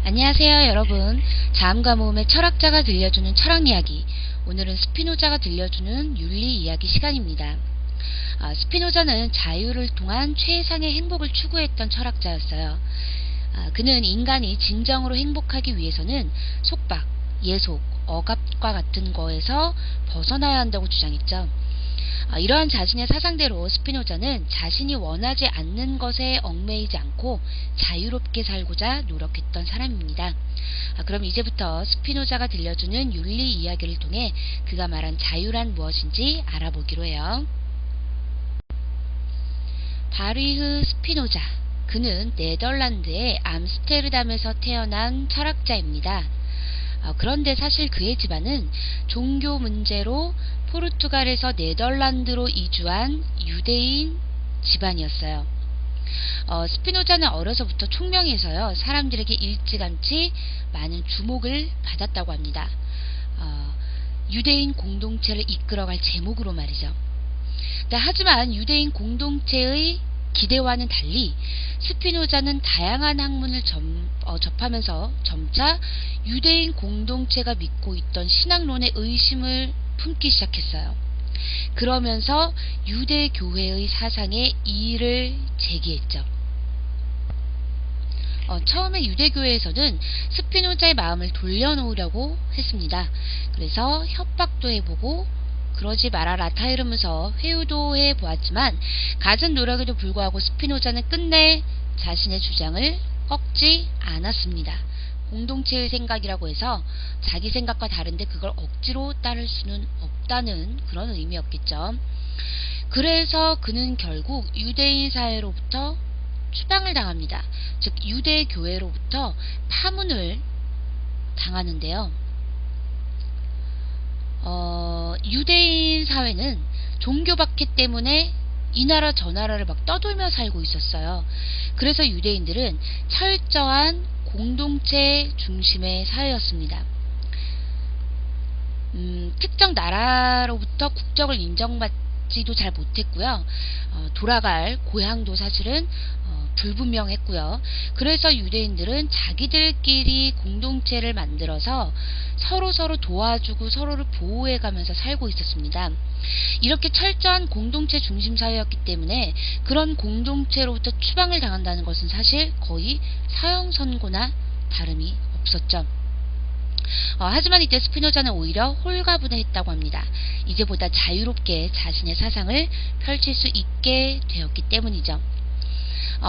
안녕하세요 여러분. 자음과 모음의 철학자가 들려주는 철학 이야기. 오늘은 스피노자가 들려주는 윤리 이야기 시간입니다. 스피노자는 자유를 통한 최상의 행복을 추구했던 철학자였어요. 그는 인간이 진정으로 행복하기 위해서는 속박, 예속, 억압과 같은 거에서 벗어나야 한다고 주장했죠. 이러한 자신의 사상대로 스피노자는 자신이 원하지 않는 것에 얽매이지 않고 자유롭게 살고자 노력했던 사람입니다. 그럼 이제부터 스피노자가 들려주는 윤리 이야기를 통해 그가 말한 자유란 무엇인지 알아보기로 해요. 바리흐 스피노자. 그는 네덜란드의 암스테르담에서 태어난 철학자입니다. 그런데 사실 그의 집안은 종교 문제로 포르투갈에서 네덜란드로 이주한 유대인 집안이었어요. 스피노자는 어려서부터 총명해서요, 사람들에게 일찌감치 많은 주목을 받았다고 합니다. 유대인 공동체를 이끌어갈 제목으로 말이죠. 하지만 유대인 공동체의 기대와는 달리 스피노자는 다양한 학문을 접하면서 점차 유대인 공동체가 믿고 있던 신학론에 의심을 품기 시작했어요. 그러면서 유대교회의 사상에 이의를 제기했죠. 처음에 유대교회에서는 스피노자의 마음을 돌려놓으려고 했습니다. 그래서 협박도 해보고 그러지 말아라 이러면서 회유도 해보았지만 갖은 노력에도 불구하고 스피노자는 끝내 자신의 주장을 꺾지 않았습니다. 공동체의 생각이라고 해서 자기 생각과 다른데 그걸 억지로 따를 수는 없다는 그런 의미였겠죠. 그래서 그는 결국 유대인 사회로부터 추방을 당합니다. 즉 유대교회로부터 파문을 당하는데요. 유대인 사회는 종교 박해 때문에 이 나라 저 나라를 막 떠돌며 살고 있었어요. 그래서 유대인들은 철저한 공동체 중심의 사회였습니다. 특정 나라로부터 국적을 인정받지도 잘 못했고요. 돌아갈 고향도 사실은 불분명했고요. 그래서 유대인들은 자기들끼리 공동체를 만들어서 서로 도와주고 서로를 보호해가면서 살고 있었습니다. 이렇게 철저한 공동체 중심 사회였기 때문에 그런 공동체로부터 추방을 당한다는 것은 사실 거의 사형선고나 다름이 없었죠. 하지만 이때 스피노자는 오히려 홀가분했다고 합니다. 이제보다 자유롭게 자신의 사상을 펼칠 수 있게 되었기 때문이죠.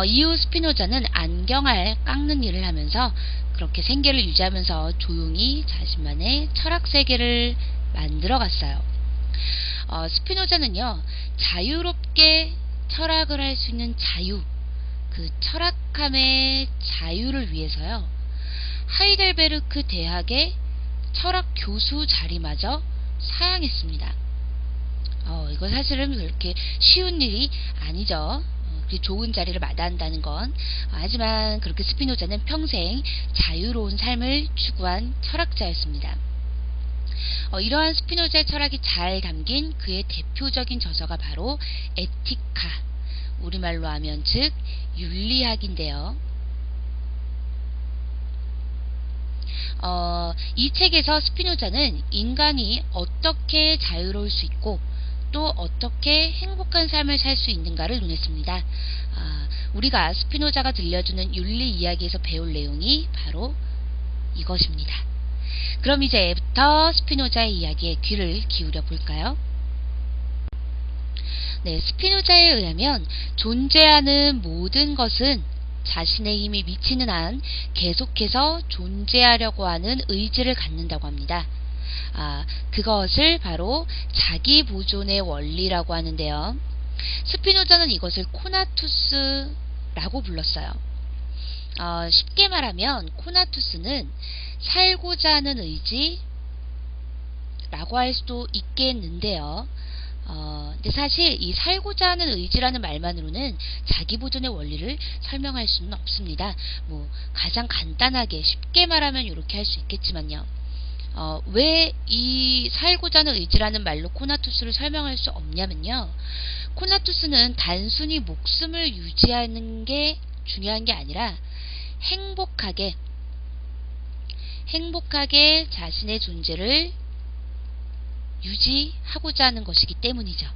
이후 스피노자는 안경알 깎는 일을 하면서 그렇게 생계를 유지하면서 조용히 자신만의 철학 세계를 만들어 갔어요. 스피노자는요, 자유롭게 철학을 할 수 있는 자유, 그 철학함의 자유를 위해서요, 하이델베르크 대학의 철학 교수 자리마저 사양했습니다. 이거 사실은 그렇게 쉬운 일이 아니죠. 좋은 자리를 마다한다는 건. 하지만 그렇게 스피노자는 평생 자유로운 삶을 추구한 철학자였습니다. 이러한 스피노자의 철학이 잘 담긴 그의 대표적인 저서가 바로 에티카, 우리말로 하면 즉 윤리학인데요. 이 책에서 스피노자는 인간이 어떻게 자유로울 수 있고 또 어떻게 행복한 삶을 살 수 있는가를 논했습니다. 우리가 스피노자가 들려주는 윤리 이야기에서 배울 내용이 바로 이것입니다. 그럼 이제부터 스피노자의 이야기에 귀를 기울여 볼까요? 네, 스피노자에 의하면 존재하는 모든 것은 자신의 힘이 미치는 한 계속해서 존재하려고 하는 의지를 갖는다고 합니다. 그것을 바로 자기 보존의 원리라고 하는데요. 스피노자는 이것을 코나투스라고 불렀어요. 쉽게 말하면 코나투스는 살고자 하는 의지라고 할 수도 있겠는데요. 근데 사실 이 살고자 하는 의지라는 말만으로는 자기 보존의 원리를 설명할 수는 없습니다. 가장 간단하게 쉽게 말하면 이렇게 할 수 있겠지만요. 왜 이 살고자 하는 의지라는 말로 코나투스를 설명할 수 없냐면요. 코나투스는 단순히 목숨을 유지하는 게 중요한 게 아니라 행복하게 행복하게 자신의 존재를 유지하고자 하는 것이기 때문이죠.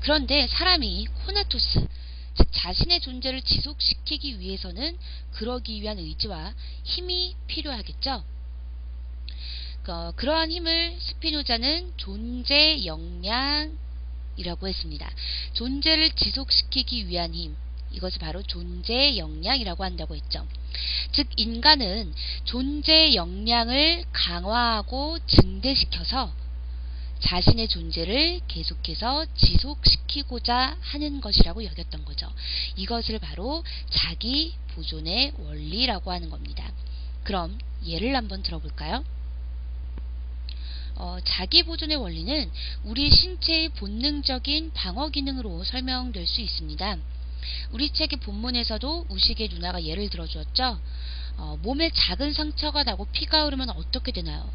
그런데 사람이 코나토스, 즉 자신의 존재를 지속시키기 위해서는 그러기 위한 의지와 힘이 필요하겠죠. 그러한 힘을 스피노자는 존재 역량이라고 했습니다. 존재를 지속시키기 위한 힘, 이것을 바로 존재 역량이라고 한다고 했죠. 즉 인간은 존재 역량을 강화하고 증대시켜서 자신의 존재를 계속해서 지속시키고자 하는 것이라고 여겼던 거죠. 이것을 바로 자기 보존의 원리라고 하는 겁니다. 그럼 예를 한번 들어볼까요? 자기 보존의 원리는 우리 신체의 본능적인 방어 기능으로 설명될 수 있습니다. 우리 책의 본문에서도 우식의 누나가 예를 들어주었죠. 몸에 작은 상처가 나고 피가 흐르면 어떻게 되나요?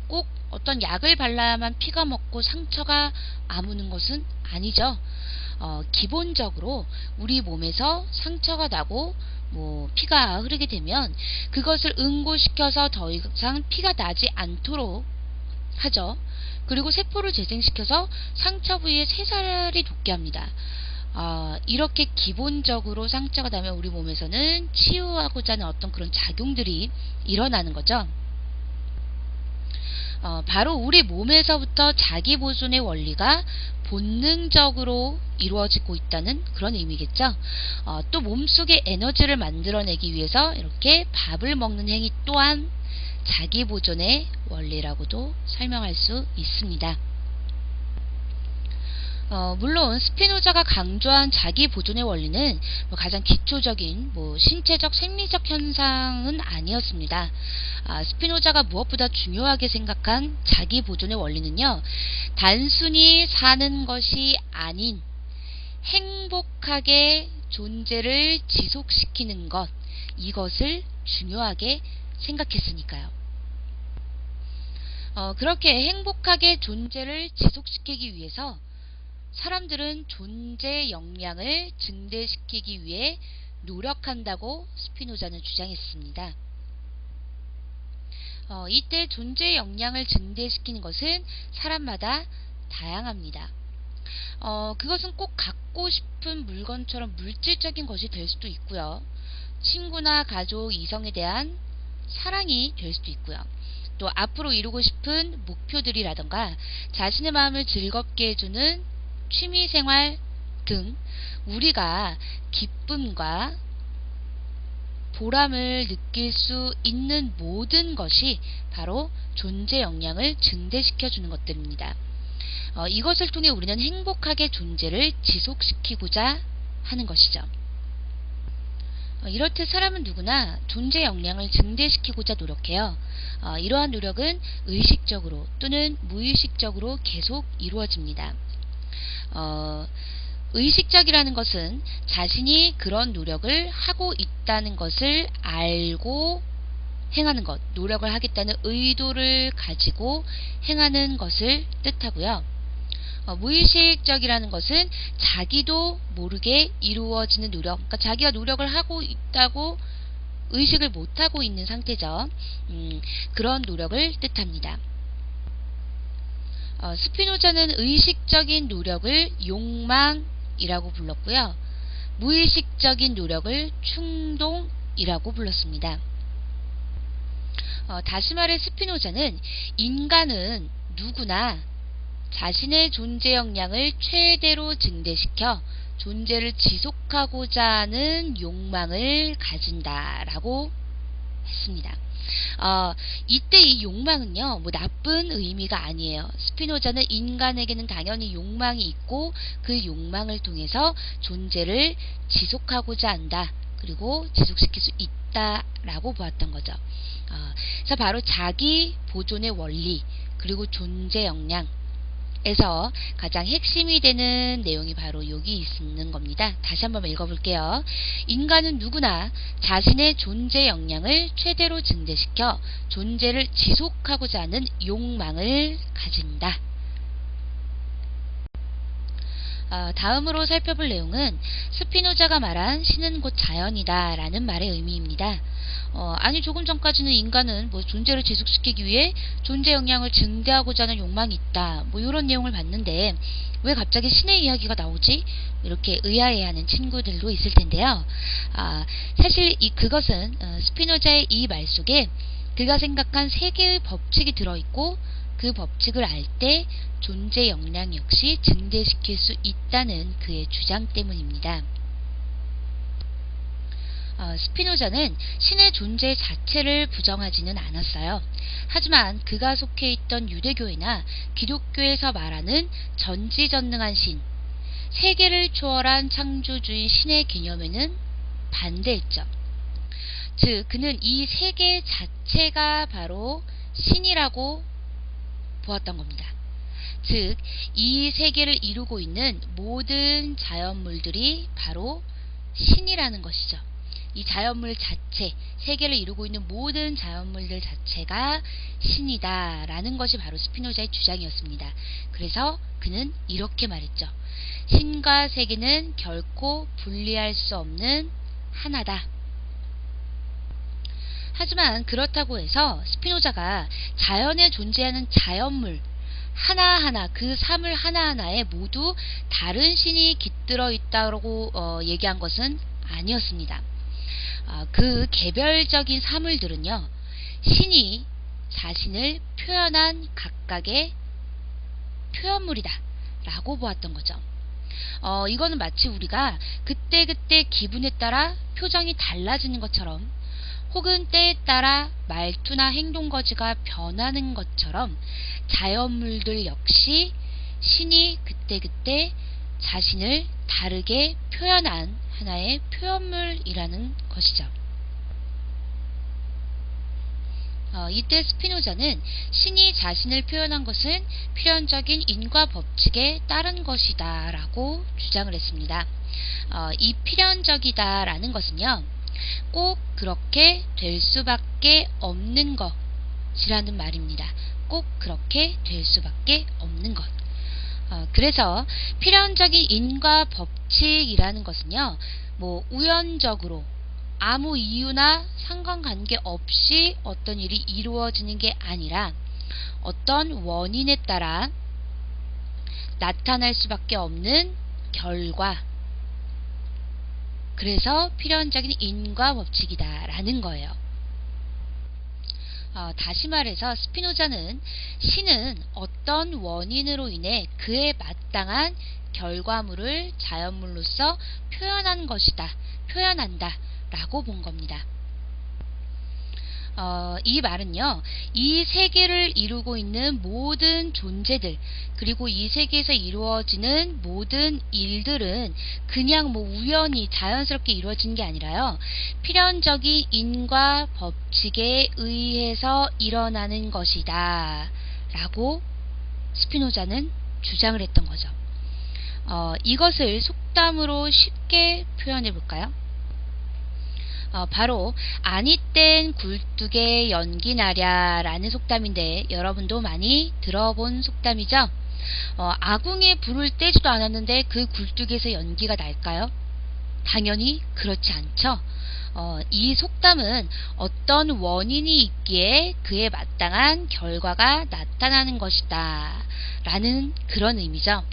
꼭 어떤 약을 발라야만 피가 먹고 상처가 아무는 것은 아니죠. 기본적으로 우리 몸에서 상처가 나고 피가 흐르게 되면 그것을 응고시켜서 더 이상 피가 나지 않도록 하죠. 그리고 세포를 재생시켜서 상처 부위에 새살이 돋게 합니다. 이렇게 기본적으로 상처가 나면 우리 몸에서는 치유하고자 하는 어떤 그런 작용들이 일어나는 거죠. 바로 우리 몸에서부터 자기 보존의 원리가 본능적으로 이루어지고 있다는 그런 의미겠죠. 또 몸속에 에너지를 만들어내기 위해서 이렇게 밥을 먹는 행위 또한 자기 보존의 원리라고도 설명할 수 있습니다. 물론 스피노자가 강조한 자기 보존의 원리는 가장 기초적인 신체적 생리적 현상은 아니었습니다. 스피노자가 무엇보다 중요하게 생각한 자기 보존의 원리는요, 단순히 사는 것이 아닌 행복하게 존재를 지속시키는 것, 이것을 중요하게 생각했으니까요. 그렇게 행복하게 존재를 지속시키기 위해서 사람들은 존재 역량을 증대시키기 위해 노력한다고 스피노자는 주장했습니다. 이때 존재 역량을 증대시키는 것은 사람마다 다양합니다. 그것은 꼭 갖고 싶은 물건처럼 물질적인 것이 될 수도 있고요. 친구나 가족, 이성에 대한 사랑이 될 수도 있고요. 또 앞으로 이루고 싶은 목표들이라던가 자신의 마음을 즐겁게 해주는 취미생활 등 우리가 기쁨과 보람을 느낄 수 있는 모든 것이 바로 존재 역량을 증대시켜주는 것들입니다. 이것을 통해 우리는 행복하게 존재를 지속시키고자 하는 것이죠. 이렇듯 사람은 누구나 존재 역량을 증대시키고자 노력해요. 이러한 노력은 의식적으로 또는 무의식적으로 계속 이루어집니다. 의식적이라는 것은 자신이 그런 노력을 하고 있다는 것을 알고 행하는 것, 노력을 하겠다는 의도를 가지고 행하는 것을 뜻하고요. 무의식적이라는 것은 자기도 모르게 이루어지는 노력, 그러니까 자기가 노력을 하고 있다고 의식을 못하고 있는 상태죠. 그런 노력을 뜻합니다. 스피노자는 의식적인 노력을 욕망이라고 불렀고요. 무의식적인 노력을 충동이라고 불렀습니다. 다시 말해 스피노자는 인간은 누구나 자신의 존재 역량을 최대로 증대시켜 존재를 지속하고자 하는 욕망을 가진다라고 했습니다. 이때 이 욕망은요, 나쁜 의미가 아니에요. 스피노자는 인간에게는 당연히 욕망이 있고 그 욕망을 통해서 존재를 지속하고자 한다. 그리고 지속시킬 수 있다라고 보았던 거죠. 그래서 바로 자기 보존의 원리 그리고 존재 역량에서 가장 핵심이 되는 내용이 바로 여기 있는 겁니다. 다시 한번 읽어볼게요. 인간은 누구나 자신의 존재 역량을 최대로 증대시켜 존재를 지속하고자 하는 욕망을 가진다. 다음으로 살펴볼 내용은 스피노자가 말한 신은 곧 자연이다 라는 말의 의미입니다. 아니 조금 전까지는 인간은 뭐 존재를 지속시키기 위해 존재 역량을 증대하고자 하는 욕망이 있다 뭐 이런 내용을 봤는데 왜 갑자기 신의 이야기가 나오지? 이렇게 의아해하는 친구들도 있을 텐데요. 사실 그것은 스피노자의 이 말 속에 그가 생각한 세 개의 법칙이 들어있고 그 법칙을 알 때 존재 역량 역시 증대시킬 수 있다는 그의 주장 때문입니다. 스피노자는 신의 존재 자체를 부정하지는 않았어요. 하지만 그가 속해 있던 유대교회나 기독교에서 말하는 전지전능한 신, 세계를 초월한 창조주인 신의 개념에는 반대했죠. 즉 그는 이 세계 자체가 바로 신이라고 보았던 겁니다. 즉 이 세계를 이루고 있는 모든 자연물들이 바로 신이라는 것이죠. 이 자연물 자체, 세계를 이루고 있는 모든 자연물들 자체가 신이다 라는 것이 바로 스피노자의 주장이었습니다. 그래서 그는 이렇게 말했죠. 신과 세계는 결코 분리할 수 없는 하나다. 하지만 그렇다고 해서 스피노자가 자연에 존재하는 자연물 하나하나, 그 사물 하나하나에 모두 다른 신이 깃들어 있다고 얘기한 것은 아니었습니다. 그 개별적인 사물들은요, 신이 자신을 표현한 각각의 표현물이다 라고 보았던 거죠. 이거는 마치 우리가 그때그때 기분에 따라 표정이 달라지는 것처럼 혹은 때에 따라 말투나 행동거지가 변하는 것처럼 자연물들 역시 신이 그때그때 자신을 다르게 표현한 하나의 표현물이라는 것이죠. 이때 스피노자는 신이 자신을 표현한 것은 필연적인 인과 법칙에 따른 것이다 라고 주장을 했습니다. 이 필연적이다 라는 것은요, 꼭 그렇게 될 수밖에 없는 것이라는 말입니다. 꼭 그렇게 될 수밖에 없는 것. 그래서 필연적인 인과 법칙이라는 것은요, 뭐 우연적으로 아무 이유나 상관관계 없이 어떤 일이 이루어지는 게 아니라 어떤 원인에 따라 나타날 수밖에 없는 결과, 그래서 필연적인 인과 법칙이다 라는 거예요. 다시 말해서 스피노자는 신은 어떤 원인으로 인해 그에 마땅한 결과물을 자연물로서 표현한 것이다, 표현한다 라고 본 겁니다. 이 말은요, 이 세계를 이루고 있는 모든 존재들, 그리고 이 세계에서 이루어지는 모든 일들은 그냥 뭐 우연히 자연스럽게 이루어진 게 아니라요, 필연적인 인과 법칙에 의해서 일어나는 것이다 라고 스피노자는 주장을 했던 거죠. 이것을 속담으로 쉽게 표현해 볼까요? 바로 아니 땐 굴뚝에 연기 나랴 라는 속담인데 여러분도 많이 들어본 속담이죠? 아궁이에 불을 떼지도 않았는데 그 굴뚝에서 연기가 날까요? 당연히 그렇지 않죠? 이 속담은 어떤 원인이 있기에 그에 마땅한 결과가 나타나는 것이다 라는 그런 의미죠.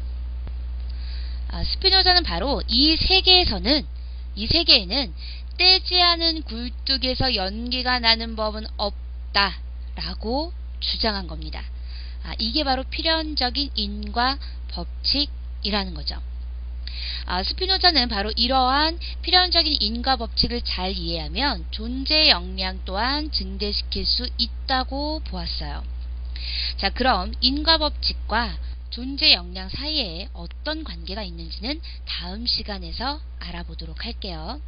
스피노자는 바로 이 세계에는 떼지 않은 굴뚝에서 연기가 나는 법은 없다 라고 주장한 겁니다. 이게 바로 필연적인 인과 법칙이라는 거죠. 스피노자는 바로 이러한 필연적인 인과 법칙을 잘 이해하면 존재 역량 또한 증대시킬 수 있다고 보았어요. 자, 그럼 인과 법칙과 존재 역량 사이에 어떤 관계가 있는지는 다음 시간에서 알아보도록 할게요.